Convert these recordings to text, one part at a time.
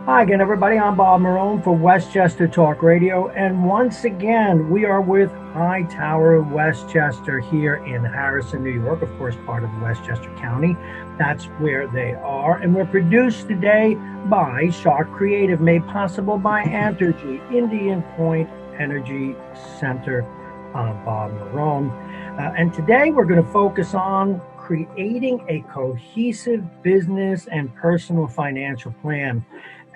Hi again, everybody. I'm Bob Marone for Westchester Talk Radio. And once again, we are with Hightower Westchester here in Harrison, New York, of course, part of Westchester County. That's where they are. And we're produced today by Shark Creative, made possible by Entergy, Indian Point Energy Center. I'm Bob Marone. And today we're going to focus on creating a cohesive business and personal financial plan.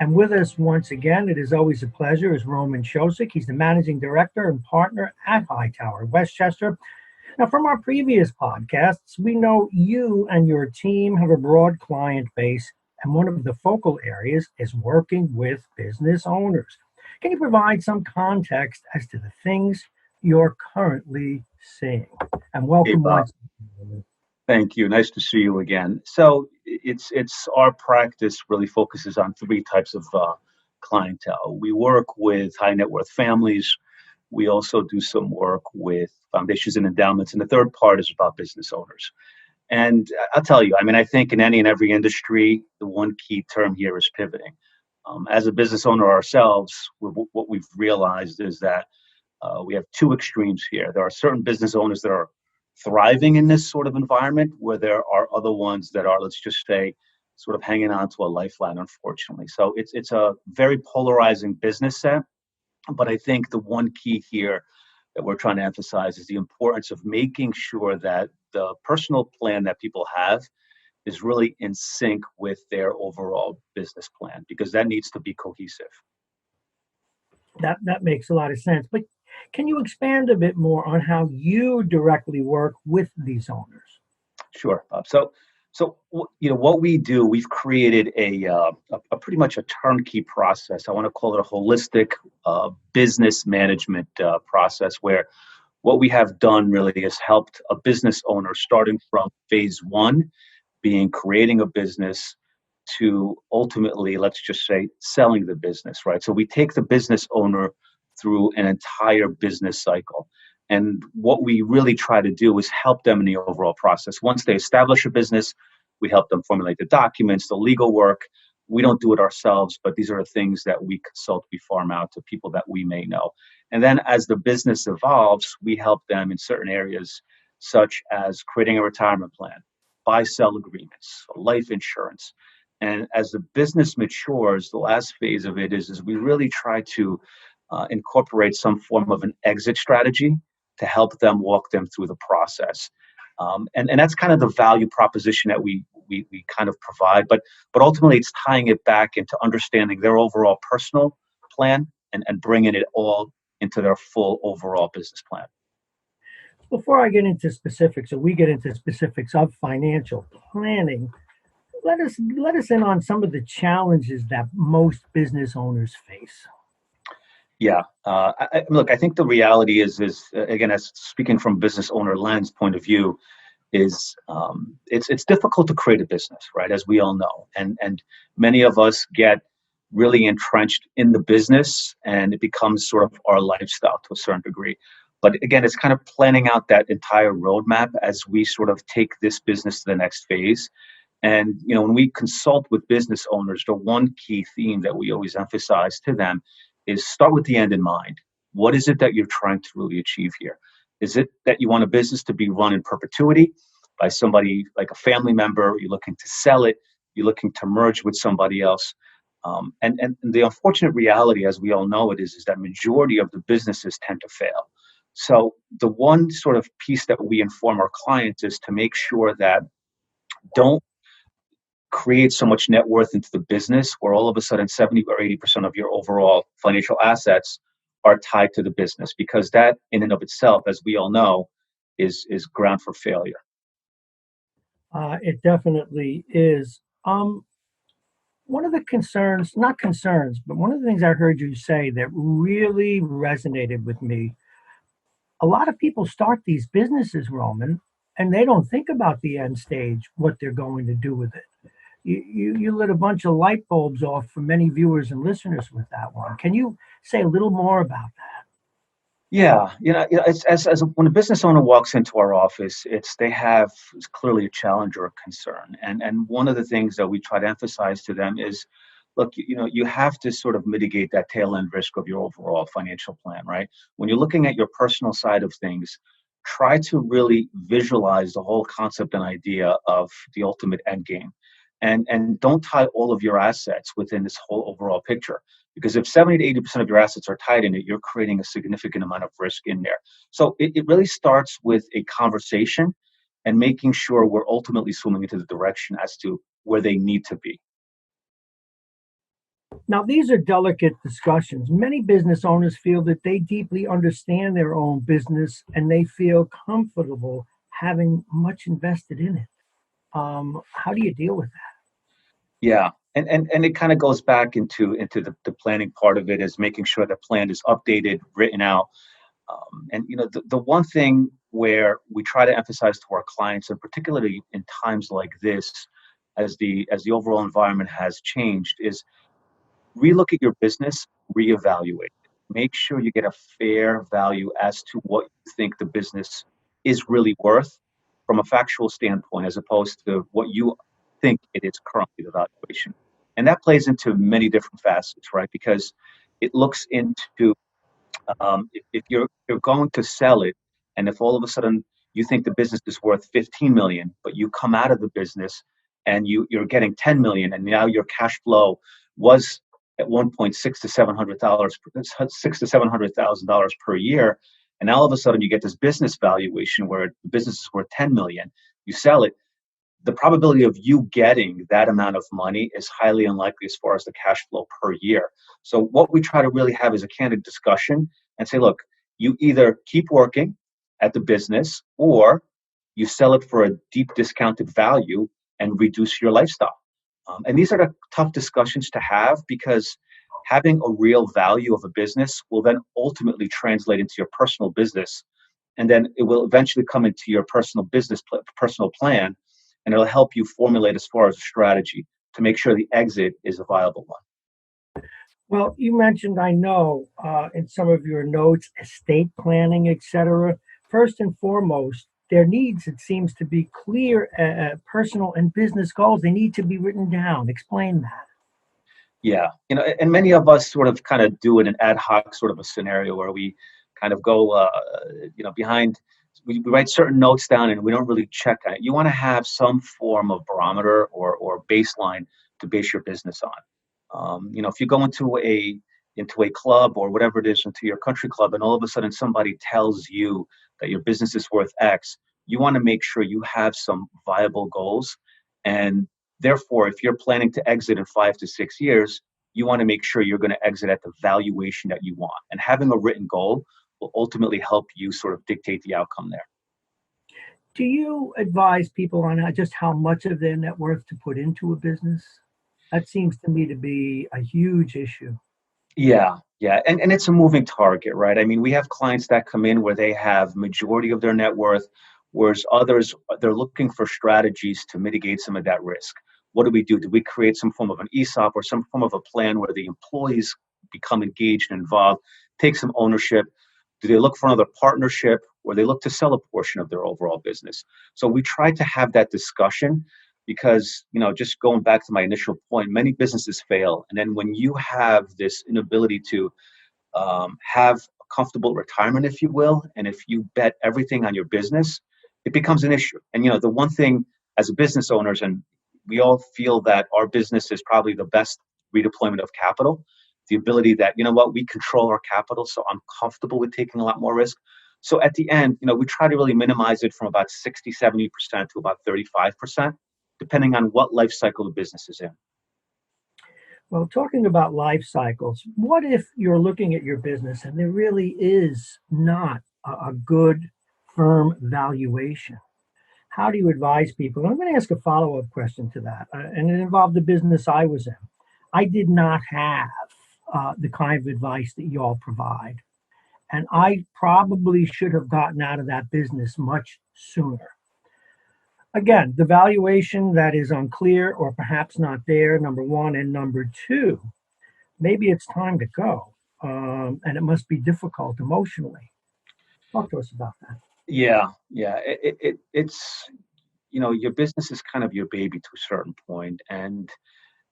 And with us once again, it is always a pleasure, is Roman Shosik. He's the managing director and partner at Hightower Westchester. Now, from our previous podcasts, we know you and your team have a broad client base, and one of the focal areas is working with business owners. Can you provide some context as to the things you're currently seeing? And Hey, welcome Bob. once again. Thank you. Nice to see you again. So it's our practice really focuses on three types of clientele. We work with high net worth families. We also do some work with foundations and endowments, and the third part is about business owners. And I'll tell you, I mean, I think in any and every industry, the one key term here is pivoting. As a business owner ourselves, what we've realized is that we have two extremes here. There are certain business owners that are thriving in this sort of environment, where there are other ones that are, let's just say, sort of hanging on to a lifeline, unfortunately. So it's a very polarizing business set. But I think the one key here that we're trying to emphasize is the importance of making sure that the personal plan that people have is really in sync with their overall business plan, because that needs to be cohesive. That makes a lot of sense. But can you expand a bit more on how you directly work with these owners? Sure, Bob. What we do, we've created a pretty much a turnkey process. I want to call it a holistic business management process, where what we have done really is helped a business owner starting from phase one, being creating a business, to ultimately, let's just say, selling the business, right? So we take the business owner through an entire business cycle. And what we really try to do is help them in the overall process. Once they establish a business, we help them formulate the documents, the legal work. We don't do it ourselves, but these are the things that we consult, we farm out to people that we may know. And then as the business evolves, we help them in certain areas, such as creating a retirement plan, buy-sell agreements, life insurance. And as the business matures, the last phase of it is we really try to incorporate some form of an exit strategy to help them walk them through the process. And that's kind of the value proposition that we kind of provide. But ultimately, it's tying it back into understanding their overall personal plan, and bringing it all into their full overall business plan. Before I get into specifics, or we get into specifics of financial planning, let us in on some of the challenges that most business owners face. Yeah. Look, I think the reality is again, as speaking from business owner lens point of view, is it's difficult to create a business, right? As we all know, and many of us get really entrenched in the business, and it becomes sort of our lifestyle to a certain degree. But again, it's kind of planning out that entire roadmap as we sort of take this business to the next phase. And when we consult with business owners, the one key theme that we always emphasize to them is start with the end in mind. What is it that you're trying to really achieve here? Is it that you want a business to be run in perpetuity by somebody like a family member? You're looking to sell it? You're looking to merge with somebody else? And the unfortunate reality, as we all know it, is that majority of the businesses tend to fail. So the one sort of piece that we inform our clients is to make sure that don't create so much net worth into the business where all of a sudden 70 or 80% of your overall financial assets are tied to the business, because that in and of itself, as we all know, is ground for failure. It definitely is. One of the concerns, not concerns, but one of the things I heard you say that really resonated with me, a lot of people start these businesses, Roman, and they don't think about the end stage, what they're going to do with it. You lit a bunch of light bulbs off for many viewers and listeners with that one. Can you say a little more about that? Yeah, it's, as when a business owner walks into our office, they have clearly a challenge or a concern, and one of the things that we try to emphasize to them is, look, you have to sort of mitigate that tail end risk of your overall financial plan, right? When you're looking at your personal side of things, try to really visualize the whole concept and idea of the ultimate end game. And don't tie all of your assets within this whole overall picture. Because if 70 to 80% of your assets are tied in it, you're creating a significant amount of risk in there. So it really starts with a conversation and making sure we're ultimately swimming into the direction as to where they need to be. Now, these are delicate discussions. Many business owners feel that they deeply understand their own business and they feel comfortable having much invested in it. How do you deal with that? Yeah. And it kind of goes back into the planning part of it, is making sure the plan is updated, written out. And the one thing where we try to emphasize to our clients, and particularly in times like this, as the overall environment has changed, is relook at your business, reevaluate it. Make sure you get a fair value as to what you think the business is really worth from a factual standpoint, as opposed to what you think it is currently, the valuation. And that plays into many different facets, right? Because it looks into, if you're going to sell it, and if all of a sudden you think the business is worth 15 million, but you come out of the business and you're getting 10 million, and now your cash flow was at one point $600,000 per year, and now all of a sudden you get this business valuation where the business is worth 10 million. You sell it, the probability of you getting that amount of money is highly unlikely as far as the cash flow per year. So what we try to really have is a candid discussion and say, look, you either keep working at the business or you sell it for a deep discounted value and reduce your lifestyle. And these are the tough discussions to have, because having a real value of a business will then ultimately translate into your personal business, and then it will eventually come into your personal plan, and it'll help you formulate as far as a strategy to make sure the exit is a viable one. Well, you mentioned, I know, in some of your notes, estate planning, etc. First and foremost, their needs, it seems to be clear, personal and business goals. They need to be written down. Explain that. Yeah, and many of us sort of kind of do it in an ad hoc sort of a scenario where we kind of go, behind. We write certain notes down and we don't really check on it. You want to have some form of barometer or baseline to base your business on. If you go into a club or whatever it is, into your country club, and all of a sudden somebody tells you that your business is worth X, you want to make sure you have some viable goals. And therefore, if you're planning to exit in 5 to 6 years, you want to make sure you're going to exit at the valuation that you want. And having a written goal will ultimately help you sort of dictate the outcome there. Do you advise people on just how much of their net worth to put into a business? That seems to me to be a huge issue. Yeah, yeah, and it's a moving target, right? I mean, we have clients that come in where they have majority of their net worth, whereas others, they're looking for strategies to mitigate some of that risk. What do we do? Do we create some form of an ESOP or some form of a plan where the employees become engaged and involved, take some ownership? Do they look for another partnership, or they look to sell a portion of their overall business? So we try to have that discussion, because just going back to my initial point, many businesses fail, and then when you have this inability to have a comfortable retirement, if you will, and if you bet everything on your business, it becomes an issue. And the one thing, as a business owners, and we all feel that our business is probably the best redeployment of capital, the ability that, what, we control our capital, so I'm comfortable with taking a lot more risk. So at the end, we try to really minimize it from about 60, 70% to about 35%, depending on what life cycle the business is in. Well, talking about life cycles, what if you're looking at your business and there really is not a good, firm valuation? How do you advise people? And I'm going to ask a follow up question to that. And it involved the business I was in. I did not have the kind of advice that you all provide. And I probably should have gotten out of that business much sooner. Again, the valuation that is unclear or perhaps not there, number one. And number two, maybe it's time to go. And it must be difficult emotionally. Talk to us about that. Yeah, yeah. It's your business is kind of your baby to a certain point, and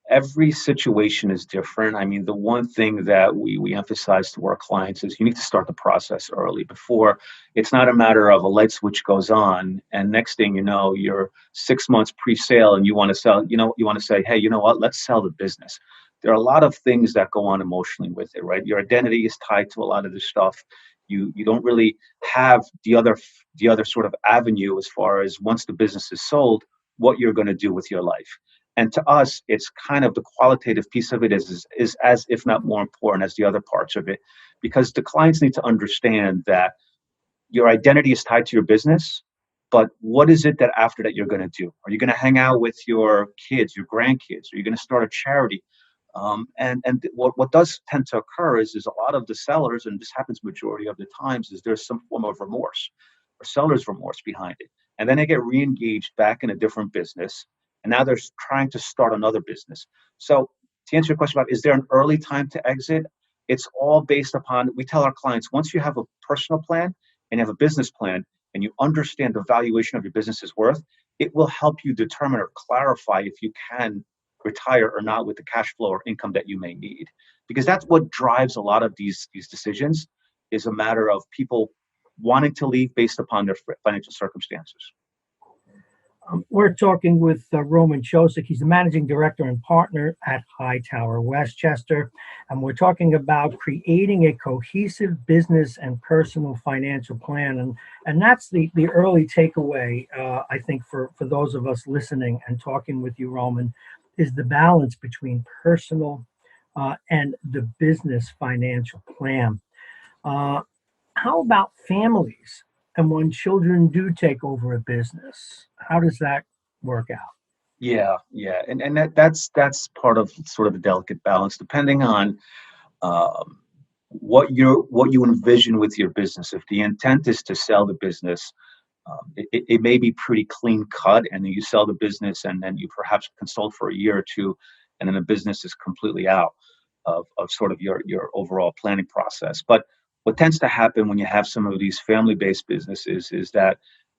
every situation is different. I mean, the one thing that we emphasize to our clients is you need to start the process early before it's not a matter of a light switch goes on and next thing you know, you're 6 months pre-sale and you want to sell, you want to say, hey, you know what, let's sell the business. There are a lot of things that go on emotionally with it, right? Your identity is tied to a lot of this stuff. You don't really have the other sort of avenue as far as once the business is sold, what you're going to do with your life. And to us, it's kind of the qualitative piece of it is as if not more important as the other parts of it, because the clients need to understand that your identity is tied to your business, but what is it that after that you're going to do? Are you going to hang out with your kids, your grandkids? Are you going to start a charity? And what does tend to occur is a lot of the sellers, and this happens majority of the times, is there's some form of remorse or seller's remorse behind it, and then they get re-engaged back in a different business, and now they're trying to start another business. So to answer your question about is there an early time to exit, it's all based upon we tell our clients once you have a personal plan and you have a business plan and you understand the valuation of your business's worth, it will help you determine or clarify if you can retire or not with the cash flow or income that you may need. Because that's what drives a lot of these decisions is a matter of people wanting to leave based upon their financial circumstances. We're talking with Roman Chosik. He's the managing director and partner at Hightower Westchester. And we're talking about creating a cohesive business and personal financial plan. And that's the early takeaway, I think, for those of us listening and talking with you, Roman, is the balance between personal and the business financial plan. Uh, how about families? And when children do take over a business, how does that work out? Yeah, and that's part of sort of the delicate balance, depending on um, what you envision with your business. If the intent is to sell the business, it may be pretty clean cut, and then you sell the business, and then you perhaps consult for a year or two, and then the business is completely out of sort of your overall planning process. But what tends to happen when you have some of these family-based businesses is that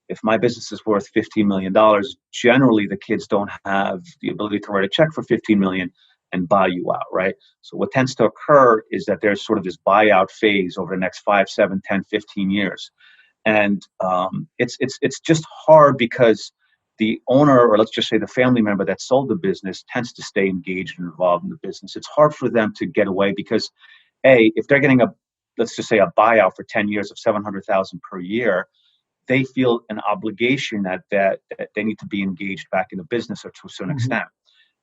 if my business is worth $15 million, generally the kids don't have the ability to write a check for 15 million and buy you out, right? So what tends to occur is that there's sort of this buyout phase over the next 5, 7, 10, 15 years. And it's just hard because the owner, or let's just say the family member that sold the business, tends to stay engaged and involved in the business. It's hard for them to get away because, if they're getting let's just say a buyout for 10 years of 700,000 per year, they feel an obligation that they need to be engaged back in the business or to a certain Mhm. extent.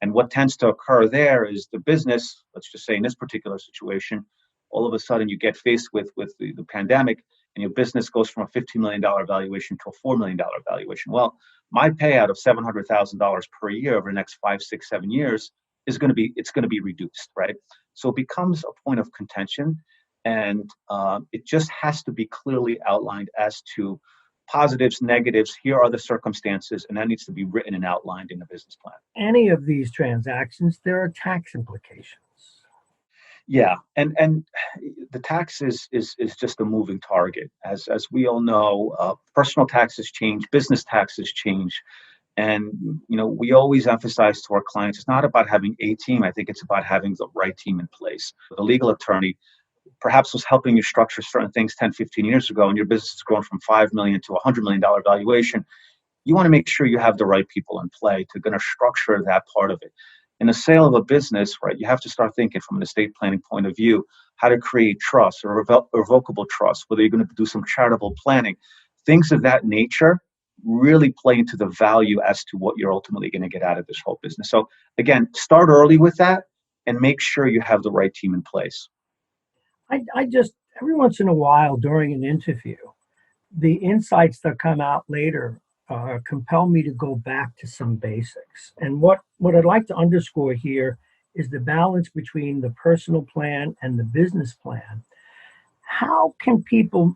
And what tends to occur there is the business, let's just say in this particular situation, all of a sudden you get faced with the pandemic and your business goes from a $15 million valuation to a $4 million valuation. Well, my payout of $700,000 per year over the next 5, 6, 7 years is going to be it's going to be reduced, right? So it becomes a point of contention, and it just has to be clearly outlined as to positives, negatives. Here are the circumstances, and that needs to be written and outlined in the business plan. Any of these transactions, there are tax implications. Yeah, and the tax is just a moving target, as we all know. Personal taxes change, business taxes change, and we always emphasize to our clients it's not about having a team. I think it's about having the right team in place. The legal attorney perhaps was helping you structure certain things 10, 15 years ago, and your business has grown from 5 million to $100 million valuation. You want to make sure you have the right people in play to going to structure that part of it. In the sale of a business, right, you have to start thinking from an estate planning point of view, how to create trust or irrevocable trust, whether you're going to do some charitable planning. Things of that nature really play into the value as to what you're ultimately going to get out of this whole business. So again, start early with that and make sure you have the right team in place. I just, every once in a while during an interview, the insights that come out later compel me to go back to some basics. And what I'd like to underscore here is the balance between the personal plan and the business plan. How can people,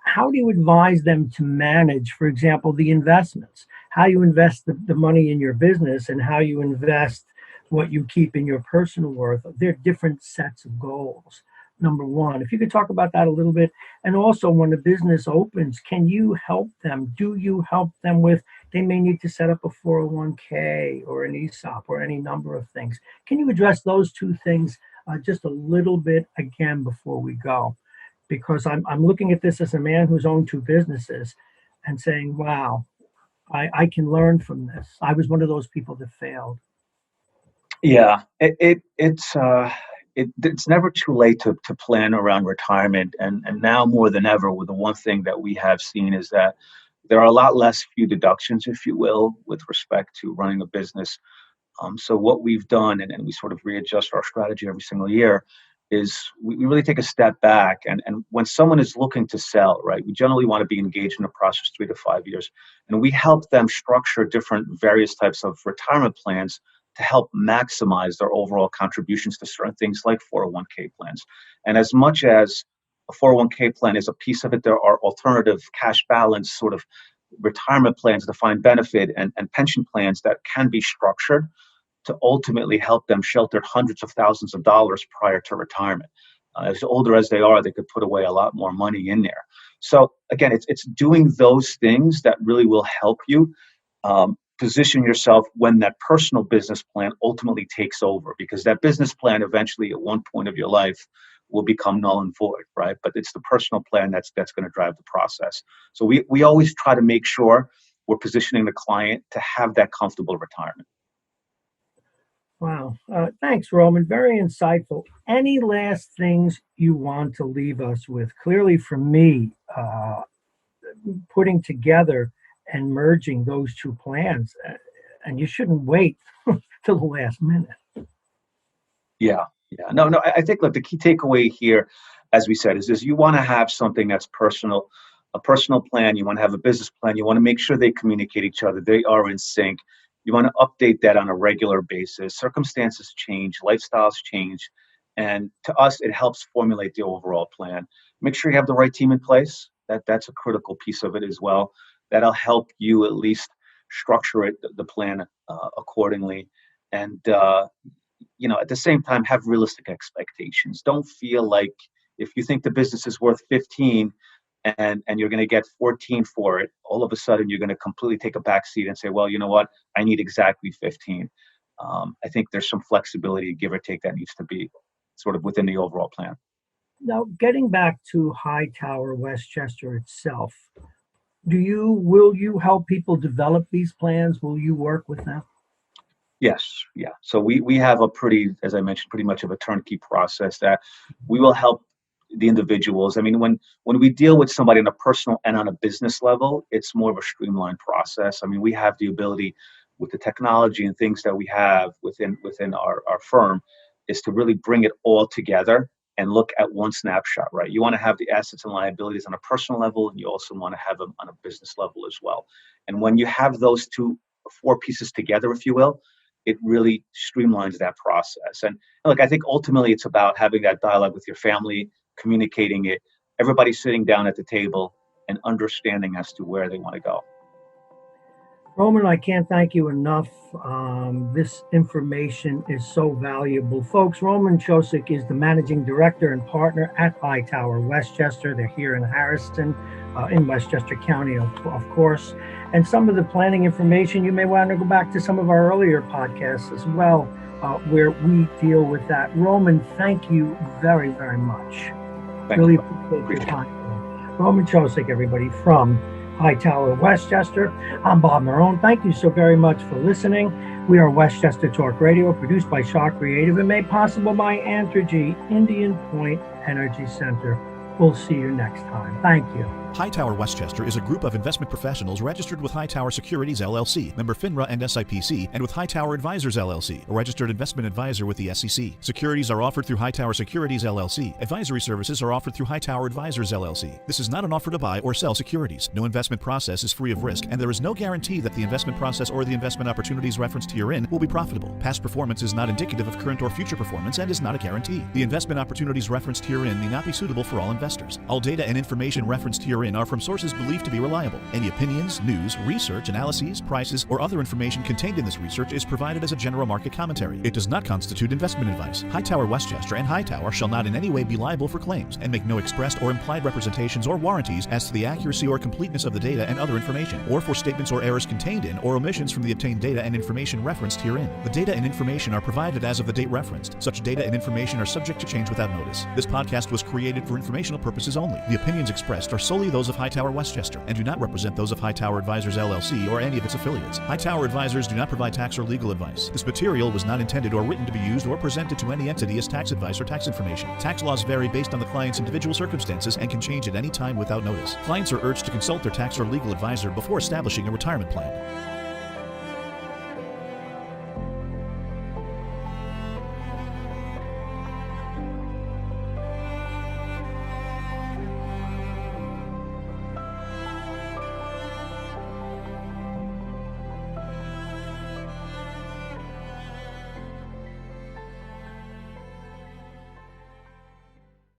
how do you advise them to manage, for example, the investments? How you invest the money in your business and how you invest what you keep in your personal worth? They're different sets of goals. number one. If you could talk about that a little bit. And also, when the business opens, can you help them? Do you help them with, they may need to set up a 401k or an ESOP or any number of things. Can you address those two things just a little bit again before we go? Because I'm looking at this as a man who's owned two businesses and saying, wow, I can learn from this. I was one of those people that failed. Yeah, it's never too late to plan around retirement, and now more than ever, with the one thing that we have seen is that there are a lot less few deductions, if you will, with respect to running a business. So what we've done, and we sort of readjust our strategy every single year, is we really take a step back. And when someone is looking to sell, right, we generally want to be engaged in a process 3 to 5 years. And we help them structure different various types of retirement plans to help maximize their overall contributions to certain things like 401k plans. And as much as a 401k plan is a piece of it, there are alternative cash balance sort of retirement plans, defined benefit, and pension plans that can be structured to ultimately help them shelter hundreds of thousands of dollars prior to retirement. As older as they are, they could put away a lot more money in there. So again, it's doing those things that really will help you position yourself when that personal business plan ultimately takes over, because that business plan eventually at one point of your life will become null and void, right? But it's the personal plan that's going to drive the process. So we always try to make sure we're positioning the client to have that comfortable retirement. Wow. Thanks, Roman. Very insightful. Any last things you want to leave us with? Clearly, for me, putting together and merging those two plans, and you shouldn't wait till the last minute. Yeah. No. I think, look, the key takeaway here, as we said, is you want to have something that's personal, a personal plan. You want to have a business plan. You want to make sure they communicate each other. They are in sync. You want to update that on a regular basis. Circumstances change, lifestyles change. And to us, it helps formulate the overall plan. Make sure you have the right team in place. That's a critical piece of it as well. That'll help you at least structure the plan accordingly. And, at the same time, have realistic expectations. Don't feel like if you think the business is worth 15 and you're going to get 14 for it, all of a sudden you're going to completely take a back seat and say, well, you know what? I need exactly 15. I think there's some flexibility, give or take, that needs to be sort of within the overall plan. Now, getting back to Hightower Westchester itself, will you help people develop these plans? Will you work with them? Yes, yeah. So we have as I mentioned, pretty much of a turnkey process that we will help the individuals. I mean, when we deal with somebody on a personal and on a business level, it's more of a streamlined process. I mean, we have the ability with the technology and things that we have within our firm is to really bring it all together and look at one snapshot, right? You want to have the assets and liabilities on a personal level, and you also want to have them on a business level as well. And when you have those four pieces together, if you will, it really streamlines that process. And look, I think ultimately it's about having that dialogue with your family, communicating it, everybody sitting down at the table and understanding as to where they want to go. Roman, I can't thank you enough. This information is so valuable. Folks, Roman Chosik is the managing director and partner at Hightower Westchester. They're here in Harrison, in Westchester County, of course. And some of the planning information, you may want to go back to some of our earlier podcasts as well, where we deal with that. Roman, thank you very, very much. Really appreciate your time. Roman Chosik, everybody, from Hightower Westchester. I'm Bob Marone. Thank you so very much for listening. We are Westchester Talk Radio, produced by Shaw Creative and made possible by Entergy, Indian Point Energy Center. We'll see you next time. Thank you. Hightower Westchester is a group of investment professionals registered with Hightower Securities LLC, member FINRA and SIPC, and with Hightower Advisors LLC, a registered investment advisor with the SEC. Securities are offered through Hightower Securities LLC. Advisory services are offered through Hightower Advisors LLC. This is not an offer to buy or sell securities. No investment process is free of risk, and there is no guarantee that the investment process or the investment opportunities referenced herein will be profitable. Past performance is not indicative of current or future performance and is not a guarantee. The investment opportunities referenced herein may not be suitable for all investors. All data and information referenced herein herein are from sources believed to be reliable. Any opinions, news, research, analyses, prices, or other information contained in this research is provided as a general market commentary. It does not constitute investment advice. Hightower Westchester and Hightower shall not in any way be liable for claims and make no expressed or implied representations or warranties as to the accuracy or completeness of the data and other information, or for statements or errors contained in or omissions from the obtained data and information referenced herein. The data and information are provided as of the date referenced. Such data and information are subject to change without notice. This podcast was created for informational purposes only. The opinions expressed are solely those of Hightower Westchester and do not represent those of Hightower Advisors LLC or any of its affiliates. Hightower Advisors do not provide tax or legal advice. This material was not intended or written to be used or presented to any entity as tax advice or tax information. Tax laws vary based on the client's individual circumstances and can change at any time without notice. Clients are urged to consult their tax or legal advisor before establishing a retirement plan.